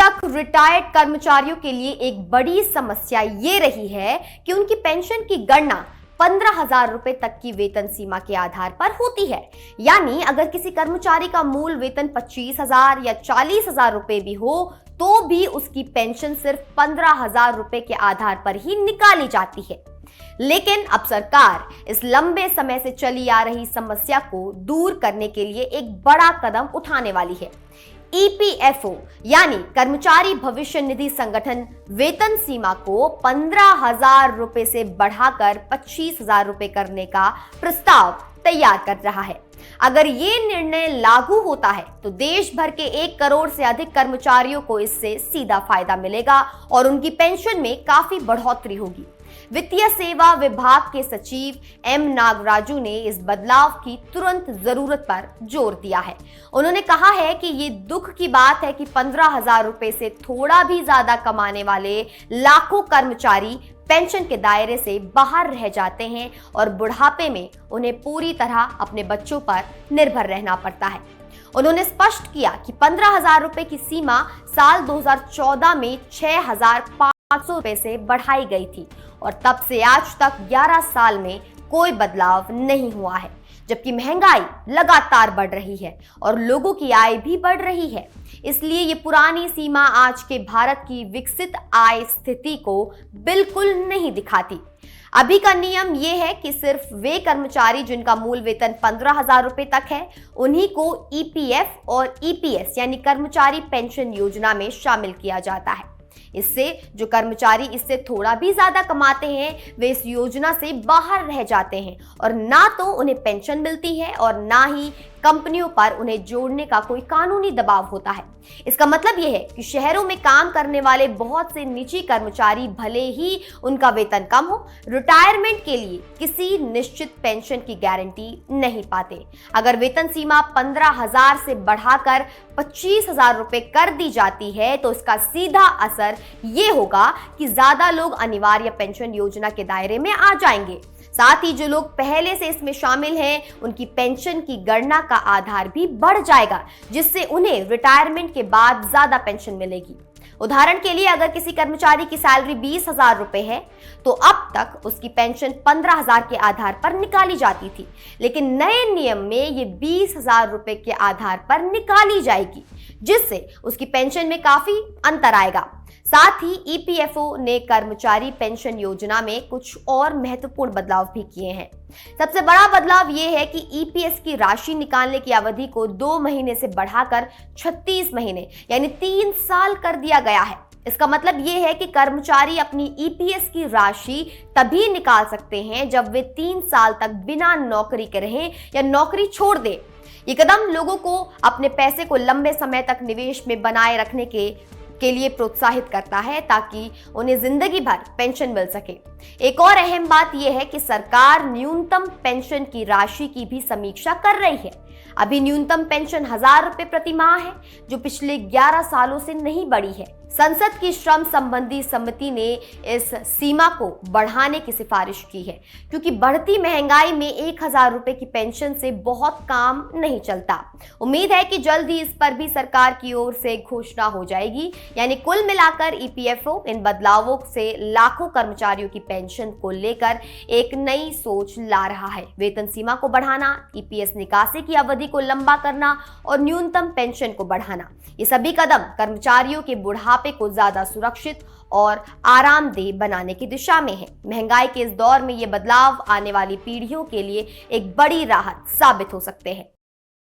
तक रिटायर्ड कर्मचारियों के लिए एक बड़ी समस्या ये रही है कि उनकी पेंशन की गणना 15,000 रुपए तक की वेतन सीमा के आधार पर होती है। यानी अगर किसी कर्मचारी का मूल वेतन 25,000 या 40,000 रुपए भी हो तो भी उसकी पेंशन सिर्फ 15,000 रुपए के आधार पर ही निकाली जाती है। लेकिन अब सरकार इस लंबे समय से चली आ रही समस्या को दूर करने के लिए एक बड़ा कदम उठाने वाली है। ईपीएफओ यानी कर्मचारी भविष्य निधि संगठन वेतन सीमा को 15,000 रुपए से बढ़ाकर 25,000 रुपए करने का प्रस्ताव तैयार कर रहा है। अगर ये निर्णय लागू होता है तो देश भर के 1 करोड़ से अधिक कर्मचारियों को इससे सीधा फायदा मिलेगा और उनकी पेंशन में काफी बढ़ोतरी होगी। वित्तीय सेवा विभाग के सचिव एम नागराजू ने इस बदलाव की तुरंत जरूरत पर जोर दिया है। उन्होंने कहा है कि ये दुख की बात है कि 15,000 रुपए से थोड़ा भी ज्यादा कमाने वाले लाखों कर्मचारी पेंशन के दायरे से बाहर रह जाते हैं और बुढ़ापे में उन्हें पूरी तरह अपने बच्चों पर निर्भर रहना पड़ता है। उन्होंने स्पष्ट किया कि 15,000 रुपए की सीमा साल 2014 में 6,500 रुपए से बढ़ाई गई थी और तब से आज तक 11 साल में कोई बदलाव नहीं हुआ है, जबकि महंगाई लगातार बढ़ रही है और लोगों की आय भी बढ़ रही है। इसलिए ये पुरानी सीमा आज के भारत की विकसित आय स्थिति को बिल्कुल नहीं दिखाती। अभी का नियम यह है कि सिर्फ वे कर्मचारी जिनका मूल वेतन 15,000 रुपए तक है उन्हीं को ईपीएफ और ईपीएस यानी कर्मचारी पेंशन योजना में शामिल किया जाता है। इससे जो कर्मचारी इससे थोड़ा भी ज्यादा कमाते हैं वे इस योजना से बाहर रह जाते हैं और ना तो उन्हें पेंशन मिलती है और ना ही कंपनियों पर उन्हें जोड़ने का कोई कानूनी दबाव होता है। इसका मतलब यह है कि शहरों में काम करने वाले बहुत से निजी कर्मचारी भले ही उनका वेतन कम हो, रिटायरमेंट के लिए किसी निश्चित पेंशन की गारंटी नहीं पाते। अगर वेतन सीमा 15,000 से बढ़ाकर 25,000 रुपए कर दी जाती है तो इसका सीधा असर ये होगा कि ज्यादा लोग अनिवार्य पेंशन योजना के दायरे में आ जाएंगे। साथ ही जो लोग पहले से इसमें शामिल हैं उनकी पेंशन की गणना का आधार भी बढ़ जाएगा, जिससे उन्हें रिटायरमेंट के बाद ज्यादा पेंशन मिलेगी। उदाहरण के लिए अगर किसी कर्मचारी की सैलरी 20,000 रुपए है तो अब तक उसकी पेंशन 15,000 के आधार पर निकाली जाती थी, लेकिन नए नियम में ये 20,000 रुपए के आधार पर निकाली जाएगी, जिससे उसकी पेंशन में काफी अंतर आएगा। साथ ही ईपीएफओ ने कर्मचारी पेंशन योजना में कुछ और महत्वपूर्ण बदलाव भी किए हैं। सबसे बड़ा बदलाव यह है कि ईपीएस की राशि निकालने की अवधि को 2 महीने से बढ़ाकर 36 महीने यानी 3 साल कर दिया गया है। इसका मतलब यह है कि कर्मचारी अपनी ईपीएस की राशि तभी निकाल सकते हैं जब वे 3 साल तक बिना नौकरी के रहें या नौकरी छोड़ दें। ये कदम लोगों को अपने पैसे को लंबे समय तक निवेश में बनाए रखने के लिए प्रोत्साहित करता है ताकि उन्हें जिंदगी भर पेंशन मिल सके। एक और अहम बात यह है कि सरकार न्यूनतम पेंशन की राशि की भी समीक्षा कर रही है। अभी न्यूनतम पेंशन 1,000 रुपए प्रति माह है, जो पिछले 11 सालों से नहीं बढ़ी है। संसद की श्रम संबंधी समिति ने इस सीमा को बढ़ाने की सिफारिश की है, क्योंकि बढ़ती महंगाई में 1,000 रुपए की पेंशन से बहुत काम नहीं चलता। उम्मीद है कि जल्द ही इस पर भी सरकार की ओर से घोषणा हो जाएगी। यानी कुल मिलाकर ईपीएफओ इन बदलावों से लाखों कर्मचारियों की पेंशन को लेकर एक नई सोच ला रहा है। वेतन सीमा को बढ़ाना, ईपीएस निकासी की अवधि को लंबा करना और न्यूनतम पेंशन को बढ़ाना, ये सभी कदम कर्मचारियों के बुढ़ापे को ज्यादा सुरक्षित और आरामदेह बनाने की दिशा में है। महंगाई के इस दौर में ये बदलाव आने वाली पीढ़ियों के लिए एक बड़ी राहत साबित हो सकते हैं।